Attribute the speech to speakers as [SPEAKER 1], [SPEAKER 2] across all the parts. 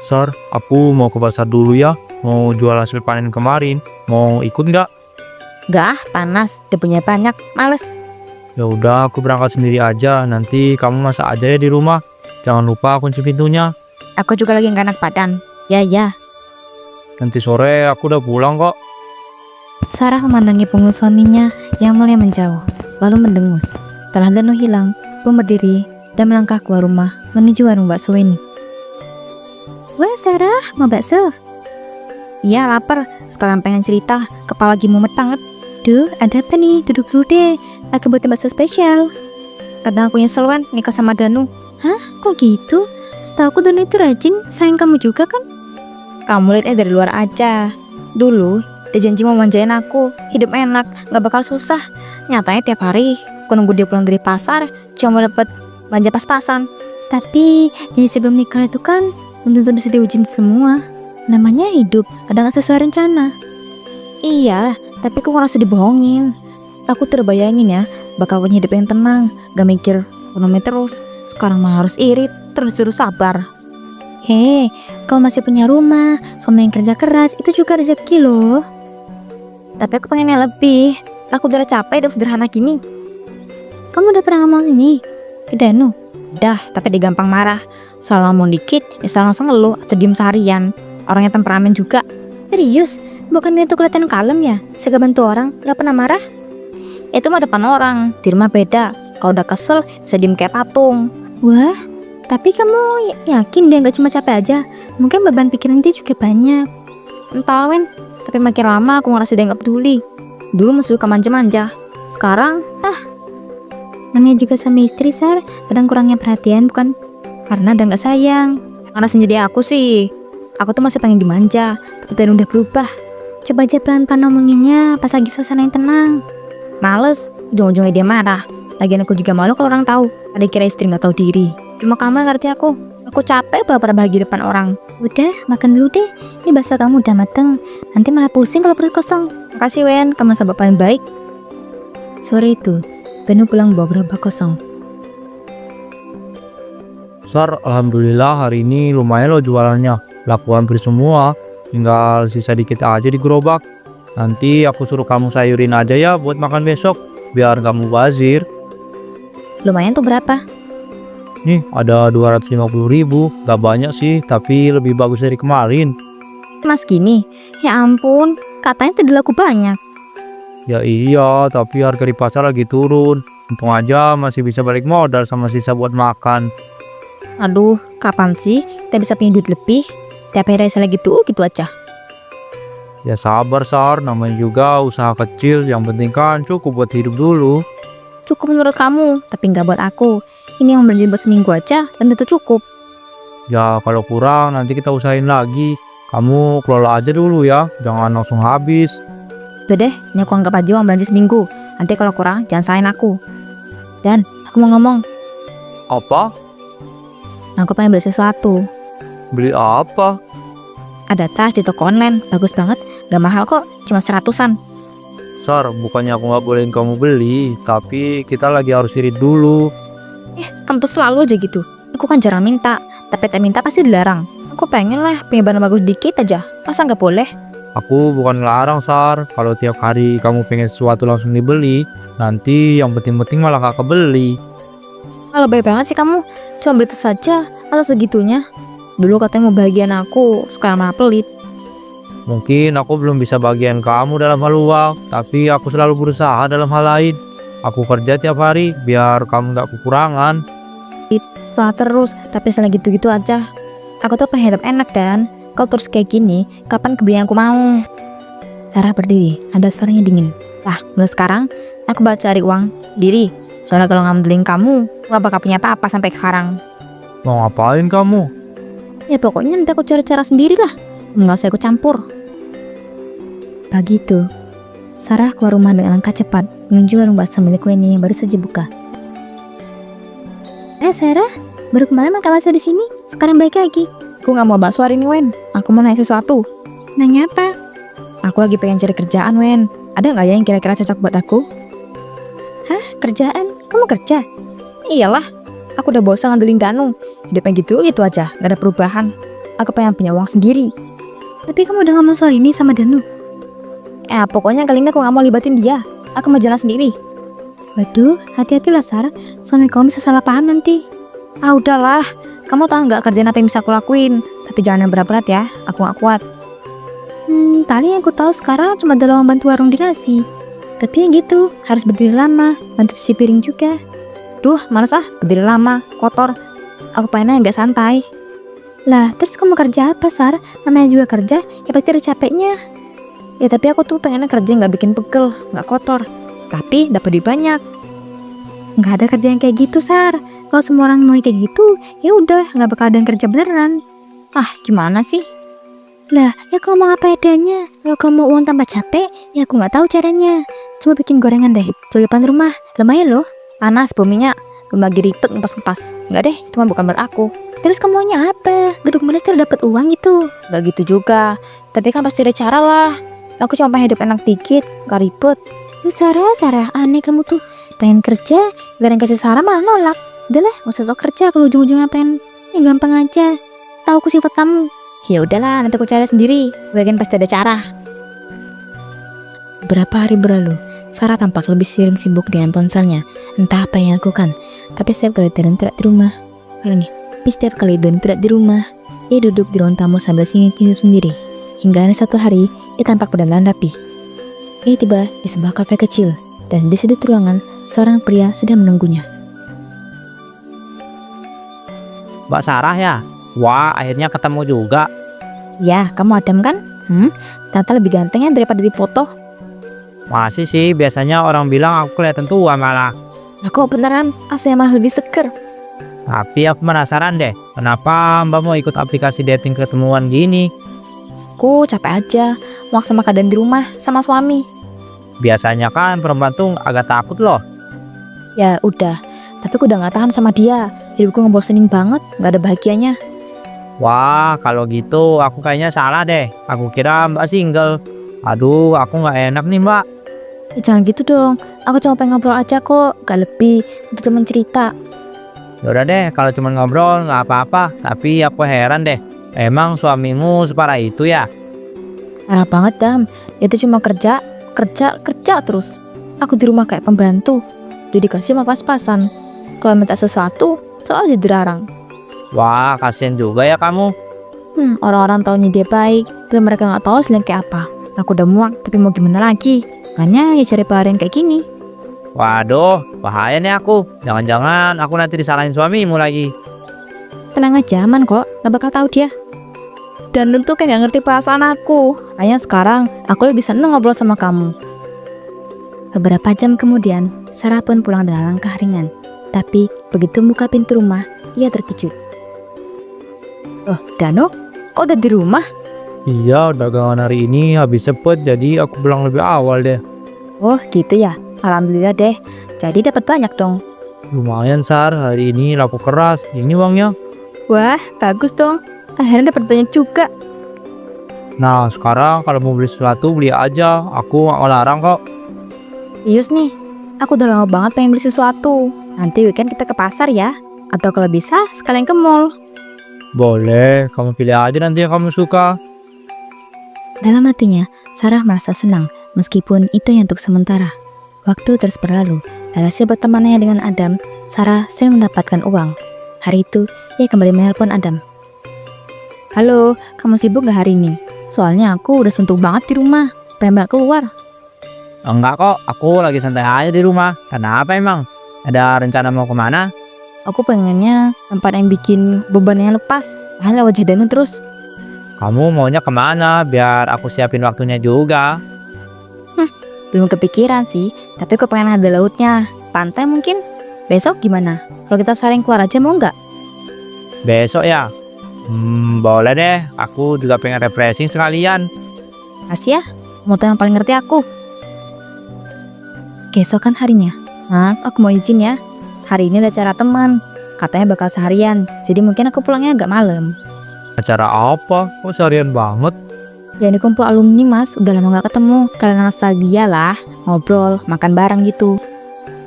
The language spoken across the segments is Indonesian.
[SPEAKER 1] Sar, aku mau ke pasar dulu ya. Mau jual hasil panen kemarin. Mau ikut nggak?
[SPEAKER 2] Nggak ah, panas, debunya banyak, males.
[SPEAKER 1] Ya udah, aku berangkat sendiri aja. Nanti kamu masak aja ya di rumah. Jangan lupa kunci pintunya.
[SPEAKER 2] Aku juga lagi nggak enak badan. Ya.
[SPEAKER 1] Nanti sore aku udah pulang kok.
[SPEAKER 2] Sarah memandangi punggung suaminya yang mulai menjauh, lalu mendengus. Setelah Danu hilang, pun berdiri dan melangkah keluar rumah menuju warung bakso ini. Wah Sarah, mau bakso? Iya lapar, sekarang pengen cerita, kepala lagi mumet banget. Duh, ada apa nih? Duduk dulu deh, aku buatin bakso spesial. Kadang aku nyesel kan nikah sama Danu. Hah? Kok gitu? Setahu aku Danu itu rajin, sayang kamu juga kan? Kamu lihatnya dari luar aja. Dulu, dia janji mau manjain aku, hidup enak, gak bakal susah. Nyatanya tiap hari, aku nunggu dia pulang dari pasar, cuma mau dapet belanja pas-pasan. Tapi, jadi sebelum nikah itu kan, belum tentu bisa diujiin semua. Namanya hidup, ada gak sesuai rencana. Iya, tapi aku ngerasa dibohongin. Aku terbayangin ya, bakal punya hidup yang tenang, gak mikir ekonomi terus. Sekarang malah harus irit, terus disuruh sabar. Hei, kau masih punya rumah, suami yang kerja keras, itu juga rezeki loh. Tapi aku pengennya lebih. Aku udah capek hidup sederhana gini. Kamu udah pernah ngomong ini ke Danu? Udah, tapi dia gampang marah. Soal ngomong dikit, bisa langsung ngeluh atau diem seharian. Orangnya temperamen juga. Serius? Bukannya itu kelihatan kalem ya? Segala bantu orang, gak pernah marah? Itu mah depan orang, di rumah beda. Kalau udah kesel, bisa diem kayak patung. Wah, tapi kamu yakin dia gak cuma capek aja? Mungkin beban pikiran dia juga banyak. Entah Wen, tapi makin lama aku ngerasa dia gak peduli. Dulu masih suka manja-manja. Sekarang, namanya juga sama istri Sar, kadang kurangnya perhatian bukan karena udah gak sayang. Karena sendiri aku sih, aku tuh masih pengen dimanja, tapi dan udah berubah. Coba aja pelan-pelan ngomonginnya pas lagi suasana yang tenang. Males, ujung-ujungnya dia marah. Lagian aku juga malu kalau orang tahu, ada kira istri gak tahu diri. Cuma kamu yang ngerti aku capek banget bahagia depan orang. Udah, makan dulu deh, ini bakso kamu udah mateng. Nanti malah pusing kalau perut kosong. Makasih Wen, kamu sahabat paling baik. Sore itu, Danu pulang bawa gerobak kosong.
[SPEAKER 1] Sar, alhamdulillah hari ini lumayan loh jualannya. Laku hampir semua. Tinggal sisa dikit aja di gerobak. Nanti aku suruh kamu sayurin aja ya buat makan besok. Biar gak mubazir.
[SPEAKER 2] Lumayan tuh berapa?
[SPEAKER 1] Nih ada 250.000. Gak banyak sih, tapi lebih bagus dari kemarin.
[SPEAKER 2] Mas gini, ya ampun, katanya tadi laku banyak.
[SPEAKER 1] Ya iya, tapi harga di pasar lagi turun. Untung aja masih bisa balik modal sama sisa buat makan.
[SPEAKER 2] Aduh, kapan sih kita bisa punya duit lebih? Tiap hari saya gitu aja.
[SPEAKER 1] Ya sabar Sar, namanya juga usaha kecil. Yang penting kan cukup buat hidup dulu.
[SPEAKER 2] Cukup menurut kamu, tapi nggak buat aku. Ini yang belanja buat seminggu aja dan itu cukup.
[SPEAKER 1] Ya kalau kurang nanti kita usahain lagi. Kamu kelola aja dulu ya, jangan langsung habis.
[SPEAKER 2] Udah deh, ini aku anggap aja uang belanja seminggu. Nanti kalau kurang jangan salahin aku. Dan aku mau ngomong,
[SPEAKER 1] Apa?
[SPEAKER 2] aku pengen beli sesuatu.
[SPEAKER 1] Beli apa?
[SPEAKER 2] Ada tas di toko online, bagus banget, gak mahal kok, cuma 100-an.
[SPEAKER 1] Sar, bukannya aku nggak bolehin kamu beli, tapi kita lagi harus irit dulu.
[SPEAKER 2] Kamu tuh selalu aja gitu. Aku kan jarang minta, tapi tak minta pasti dilarang. Aku pengen lah punya barang bagus dikit aja, masa nggak boleh?
[SPEAKER 1] Aku bukan ngelarang Sar, kalau tiap hari kamu pengen sesuatu langsung dibeli, nanti yang penting-penting malah gak kebeli.
[SPEAKER 2] Kalau baik banget sih kamu, cuma beli tas saja, masa segitunya? Dulu katanya mau bahagian aku, sekarang malah pelit.
[SPEAKER 1] Mungkin aku belum bisa bagian kamu dalam hal uang, tapi aku selalu berusaha dalam hal lain. Aku kerja tiap hari biar kamu gak kekurangan.
[SPEAKER 2] Salah terus, tapi setelah gitu-gitu aja. Aku tuh pengen hidup enak dan kalau terus kayak gini, kapan kebeli yang aku mau? Sarah berdiri, ada suaranya dingin. Lah, mulai sekarang aku bakal cari uang diri. Soalnya kalau ngambilin kamu, gak bakal punya apa-apa sampai sekarang.
[SPEAKER 1] Mau ngapain kamu?
[SPEAKER 2] Ya pokoknya nanti aku cari cara sendiri lah. Nggak usah aku campur. Pagi itu, Sarah keluar rumah dengan langkah cepat menuju warung bakso milik Weni yang baru saja buka. Sarah, baru kemarin makan bakso di sini, sekarang balik lagi. Aku nggak mau bakso hari ini, Wen. Aku mau nanya sesuatu. Nanya apa? Aku lagi pengen cari kerjaan, Wen. Ada nggak ya yang kira-kira cocok buat aku? Hah, kerjaan? Kamu kerja? Iyalah, aku udah bosan ngandelin Danu. Hidupnya gitu aja, gak ada perubahan. Aku pengen punya uang sendiri. Tapi kamu udah ngomong soal ini sama Danu? Pokoknya kali ini aku gak mau libatin dia. Aku mau jalan sendiri. Waduh, hati-hatilah Sar. Suami kamu bisa salah paham nanti. Udahlah. Kamu tahu nggak kerjaan apa yang bisa aku lakuin? Tapi jangan yang berat-berat ya. Aku gak kuat. Paling yang aku tahu sekarang cuma dalam membantu warung di nasi. Tapi yang gitu, harus berdiri lama, bantu cuci piring juga. Duh, males berdiri lama, kotor. Aku pengennya nggak santai. Lah, terus kamu kerja apa, Sar? Namanya juga kerja, ya pasti ada capeknya. Ya tapi aku tuh pengennya kerja nggak bikin pegel, nggak kotor. Tapi dapat duit banyak. Nggak ada kerja yang kayak gitu, Sar. Kalau semua orang mau kayak gitu, ya udah nggak bakal ada yang kerja beneran. Gimana sih? Lah, ya kamu ngomong apa adanya. Kalau kamu mau uang tambah capek, ya aku nggak tahu caranya. Coba bikin gorengan deh, di depan rumah. Lumayan loh. Panas buminya, belum lagi ribet ngepas-ngepas. Nggak deh, cuma bukan buat aku. Terus kamu maunya apa? Gedung monster dapat uang itu? Nggak gitu juga. Tapi kan pasti ada cara lah. Aku cuma pengen hidup enak dikit, nggak ribet. Sarah, aneh kamu tuh. Pengen kerja, gara kasih Sarah malah nolak. Udah lah, nggak usah sok kerja kalau ujung-ujungnya pengen. Ya gampang aja. Tahu aku sifat kamu. Ya udahlah, nanti aku cari sendiri. Bagian pasti ada cara. Beberapa hari berlalu, Sarah tampak lebih sering sibuk dengan ponselnya. Entah apa yang dilakukan. Tapi setiap kali Don tidak di rumah, ia duduk di ruang tamu sambil senyum sendiri. Hingga suatu hari, ia tampak berdandan rapi. Ia tiba di sebuah kafe kecil, dan di sudut ruangan, seorang pria sudah menunggunya.
[SPEAKER 1] Mbak Sarah ya? Wah, akhirnya ketemu juga.
[SPEAKER 2] Ya, kamu Adam kan? Ternyata lebih ganteng ya daripada di foto.
[SPEAKER 1] Masih sih, biasanya orang bilang aku kelihatan tua malah.
[SPEAKER 2] Aku beneran, aslinya malah lebih seger.
[SPEAKER 1] Tapi aku penasaran deh, kenapa Mbak mau ikut aplikasi dating ketemuan gini?
[SPEAKER 2] Aku capek aja, mau sama keadaan di rumah sama suami.
[SPEAKER 1] Biasanya kan perempuan tuh agak takut loh.
[SPEAKER 2] Ya udah, tapi aku udah gak tahan sama dia. Hidupku ngebosenin banget, gak ada bahagianya.
[SPEAKER 1] Wah, kalau gitu aku kayaknya salah deh. Aku kira Mbak single. Aduh, aku nggak enak nih Mbak.
[SPEAKER 2] Jangan gitu dong, aku cuma pengen ngobrol aja kok, gak lebih. Untuk temen cerita.
[SPEAKER 1] Yaudah deh, kalau cuma ngobrol nggak apa-apa. Tapi aku heran deh, emang suamimu separah itu ya?
[SPEAKER 2] Parah banget Dam, dia tuh cuma kerja terus. Aku di rumah kayak pembantu, dia dikasih sama pas-pasan. Kalau minta sesuatu, selalu dilarang.
[SPEAKER 1] Wah, kasian juga ya kamu.
[SPEAKER 2] Orang-orang taunya dia baik, tapi mereka nggak tahu aslinya kayak apa. Aku udah muak, tapi mau gimana lagi? Makanya ya cari pelarian kayak gini.
[SPEAKER 1] Waduh, bahaya nih aku. Jangan-jangan aku nanti disalahin suamimu lagi.
[SPEAKER 2] Tenang aja, aman kok, gak bakal tahu dia. Dan lu tuh kayak gak ngerti perasaan aku. Makanya sekarang aku lebih seneng ngobrol sama kamu. Beberapa jam kemudian, Sarah pun pulang dengan langkah ringan. Tapi begitu buka pintu rumah, ia terkejut. Oh, Dano, kok udah di rumah?
[SPEAKER 1] Iya, dagangan hari ini habis cepet, jadi aku pulang lebih awal deh.
[SPEAKER 2] Oh, gitu ya. Alhamdulillah deh. Jadi dapat banyak dong.
[SPEAKER 1] Lumayan Sar, hari ini laku keras. Ini uangnya.
[SPEAKER 2] Wah, bagus dong. Akhirnya dapat banyak juga.
[SPEAKER 1] Nah, sekarang kalau mau beli sesuatu beli aja. Aku nggak ngelarang kok.
[SPEAKER 2] Yus nih, aku udah lama banget pengen beli sesuatu. Nanti weekend kita ke pasar ya. Atau kalau bisa sekalian ke mall.
[SPEAKER 1] Boleh, kamu pilih aja nanti yang kamu suka.
[SPEAKER 2] Dalam hatinya, Sarah merasa senang meskipun itu yang untuk sementara. Waktu terus berlalu, dan hasil bertemannya dengan Adam, Sarah sering mendapatkan uang. Hari itu, ia kembali menelpon Adam. Halo, kamu sibuk gak hari ini? Soalnya aku udah suntuk banget di rumah, pengen banget keluar.
[SPEAKER 1] Enggak kok, aku lagi santai aja di rumah. Kenapa emang? Ada rencana mau kemana?
[SPEAKER 2] Aku pengennya tempat yang bikin bebannya lepas, lewat wajah Danu terus.
[SPEAKER 1] Kamu maunya kemana? Biar aku siapin waktunya juga.
[SPEAKER 2] Belum kepikiran sih, tapi aku pengen ada lautnya. Pantai mungkin? Besok gimana? Kalau kita saling keluar aja mau nggak?
[SPEAKER 1] Besok ya? Boleh deh. Aku juga pengen refreshing sekalian.
[SPEAKER 2] Kasih ya, motor yang paling ngerti aku. Keesokan harinya, aku mau izin ya. Hari ini ada acara teman, katanya bakal seharian. Jadi mungkin aku pulangnya agak malam.
[SPEAKER 1] Acara apa? Kok seharian banget?
[SPEAKER 2] Ya ini kumpul alumni mas, udah lama gak ketemu. Kalian nostalgia lah, ngobrol, makan bareng gitu.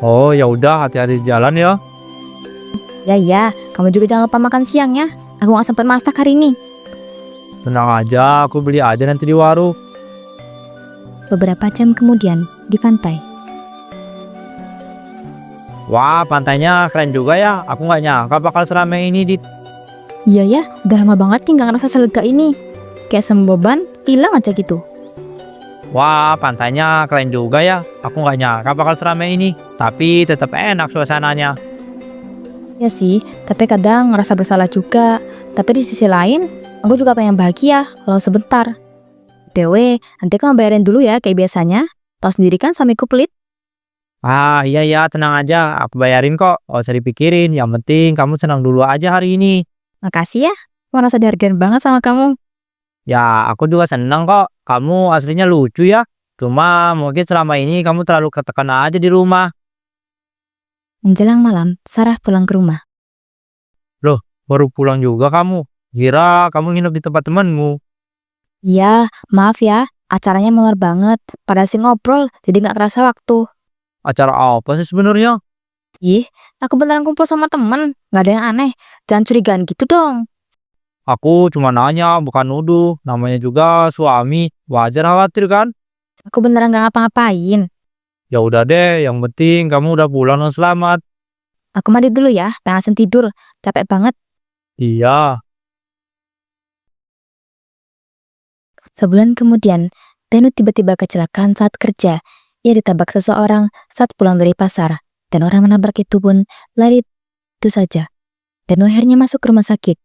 [SPEAKER 1] Oh ya udah, hati-hati di jalan ya.
[SPEAKER 2] Ya, kamu juga jangan lupa makan siang ya. Aku gak sempat masak hari ini.
[SPEAKER 1] Tenang aja, aku beli aja nanti di warung.
[SPEAKER 2] Beberapa jam kemudian, di pantai.
[SPEAKER 1] Wah, pantainya keren juga ya. Aku nggak nyangka bakal seramai ini, Dit.
[SPEAKER 2] Iya ya, udah lama banget nih nggak ngerasa selega ini. Kayak semua beban hilang aja gitu.
[SPEAKER 1] Wah, pantainya keren juga ya. Aku nggak nyangka bakal seramai ini. Tapi tetap enak suasananya.
[SPEAKER 2] Ya sih, tapi kadang ngerasa bersalah juga. Tapi di sisi lain, aku juga pengen bahagia walau sebentar. Dewe, nanti kamu bayarin dulu ya kayak biasanya. Tahu sendiri kan suamiku pelit.
[SPEAKER 1] Ah, iya ya, tenang aja. Aku bayarin kok. Gak usah dipikirin. Yang penting kamu senang dulu aja hari ini.
[SPEAKER 2] Makasih ya, aku merasa dihargain banget sama kamu.
[SPEAKER 1] Ya, aku juga senang kok. Kamu aslinya lucu ya. Cuma mungkin selama ini kamu terlalu ketekan aja di rumah.
[SPEAKER 2] Menjelang malam, Sarah pulang ke rumah.
[SPEAKER 1] Loh, baru pulang juga kamu. Kira kamu nginep di tempat temanmu.
[SPEAKER 2] Iya, maaf ya, acaranya melar banget. Pada sih ngobrol, jadi nggak kerasa waktu.
[SPEAKER 1] Acara apa sih sebenarnya?
[SPEAKER 2] Ih, aku beneran kumpul sama temen. Nggak ada yang aneh. Jangan curigaan gitu dong.
[SPEAKER 1] Aku cuma nanya, bukan nuduh. Namanya juga suami. Wajar khawatir kan?
[SPEAKER 2] Aku beneran nggak ngapa-ngapain.
[SPEAKER 1] Ya udah deh, yang penting kamu udah pulang dan selamat.
[SPEAKER 2] Aku mandi dulu ya, pengen langsung tidur. Capek banget.
[SPEAKER 1] Iya.
[SPEAKER 2] Sebulan kemudian, Danu tiba-tiba kecelakaan saat kerja. Ia ditabrak seseorang saat pulang dari pasar. Dan orang menabrak itu pun lari itu saja. Danu akhirnya masuk ke rumah sakit.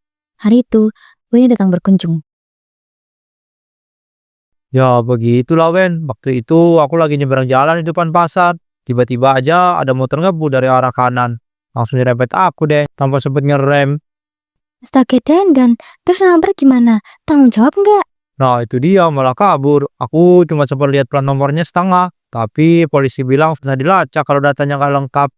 [SPEAKER 2] Hari itu, Wayne datang berkunjung.
[SPEAKER 1] Ya begitulah Wen. Waktu itu aku lagi nyeberang jalan di depan pasar. Tiba-tiba aja ada motor ngebut dari arah kanan. Langsung nyerempet aku deh, tanpa sempet ngerem.
[SPEAKER 2] Astaga Dan, terus nabrak gimana? Tanggung jawab nggak?
[SPEAKER 1] Nah itu dia malah kabur. Aku cuma sempat lihat plat nomornya setengah. Tapi polisi bilang susah dilacak kalau datanya nggak lengkap.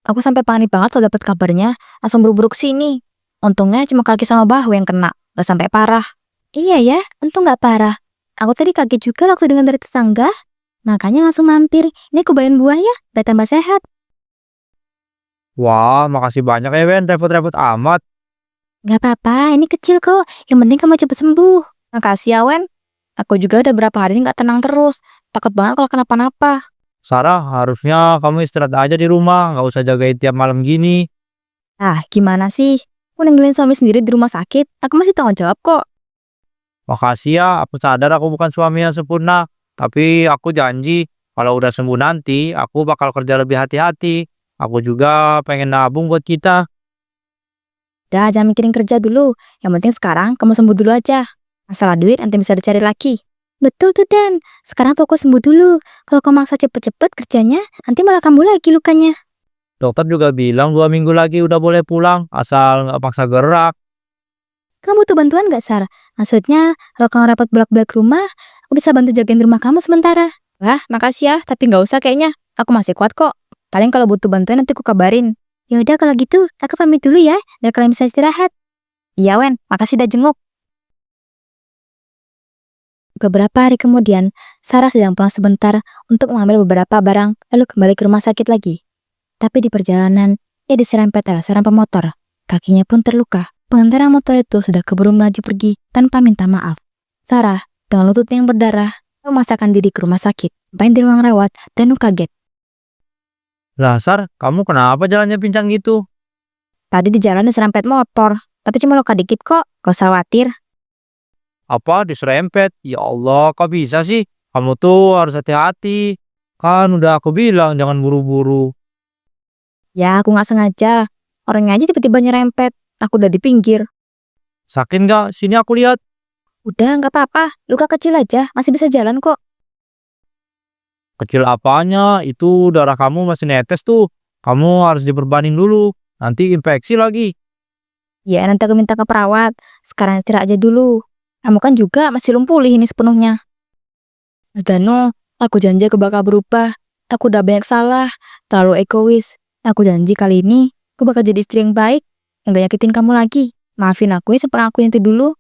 [SPEAKER 2] Aku sampai panik banget kalau dapat kabarnya, langsung buru-buru ke sini. Untungnya cuma kaki sama bahu yang kena, nggak sampai parah. Iya ya, untung nggak parah. Aku tadi kaget juga waktu dengar dari tetangga. Makanya langsung mampir. Ini aku bawain buah ya, biar tambah sehat.
[SPEAKER 1] Wah, makasih banyak ya Wen, repot-repot amat.
[SPEAKER 2] Nggak apa-apa, ini kecil kok. Yang penting kamu cepet sembuh. Makasih ya, Wen. Aku juga udah berapa hari ini nggak tenang terus. Takut banget kalau kenapa-napa.
[SPEAKER 1] Sarah, harusnya kamu istirahat aja di rumah, nggak usah jagain tiap malam gini.
[SPEAKER 2] Ah, gimana sih? Aku ninggalin suami sendiri di rumah sakit. Aku masih tanggung jawab kok.
[SPEAKER 1] Makasih ya, aku sadar aku bukan suami yang sempurna. Tapi aku janji, kalau udah sembuh nanti, aku bakal kerja lebih hati-hati. Aku juga pengen nabung buat kita.
[SPEAKER 2] Udah, jangan mikirin kerja dulu. Yang penting sekarang kamu sembuh dulu aja. Masalah duit nanti bisa dicari lagi. Betul tuh Dan. Sekarang fokus sembuh dulu. Kalau kamu maksa cepet-cepet kerjanya, nanti malah kambuh lagi lukanya.
[SPEAKER 1] Dokter juga bilang 2 minggu lagi udah boleh pulang, asal nggak paksa gerak.
[SPEAKER 2] Kamu butuh bantuan gak, Sar? Maksudnya, kalau kamu rapat bolak-balik rumah, aku bisa bantu jagain rumah kamu sementara. Wah, makasih ya, tapi gak usah kayaknya. Aku masih kuat kok. Paling kalau butuh bantuan nanti aku kabarin. Ya udah kalau gitu, aku pamit dulu ya, biar kalian bisa istirahat. Iya, Wen, makasih udah jenguk. Beberapa hari kemudian, Sarah sedang pulang sebentar untuk mengambil beberapa barang, lalu kembali ke rumah sakit lagi. Tapi di perjalanan, ia diserempet oleh seorang pemotor. Kakinya pun terluka. Pengendara motor itu sudah keburu melaju pergi tanpa minta maaf. Sarah, dengan lutut yang berdarah, memaksakan diri ke rumah sakit. Sampai di ruang rawat, Danu kaget.
[SPEAKER 1] Lah Sar, kamu kenapa jalannya pincang gitu?
[SPEAKER 2] Tadi di jalan diserempet motor, tapi cuma luka dikit kok, gak usah khawatir.
[SPEAKER 1] Apa diserempet? Ya Allah, kok bisa sih? Kamu tuh harus hati-hati. Kan udah aku bilang jangan buru-buru.
[SPEAKER 2] Ya, aku gak sengaja. Orangnya aja tiba-tiba nyerempet. Aku udah di pinggir.
[SPEAKER 1] Sakit nggak? Sini aku lihat.
[SPEAKER 2] Udah, gak apa-apa. Luka kecil aja, masih bisa jalan kok.
[SPEAKER 1] Kecil apanya? Itu darah kamu masih netes tuh. Kamu harus diperbanin dulu. Nanti infeksi lagi.
[SPEAKER 2] Ya, nanti aku minta ke perawat. Sekarang istirahat aja dulu. Kamu kan juga masih belum pulih ini sepenuhnya. Danu, aku janji aku bakal berubah. Aku udah banyak salah, terlalu egois. Aku janji kali ini, aku bakal jadi istri yang baik, yang gak nyakitin kamu lagi. Maafin aku ya sampai aku yang itu dulu.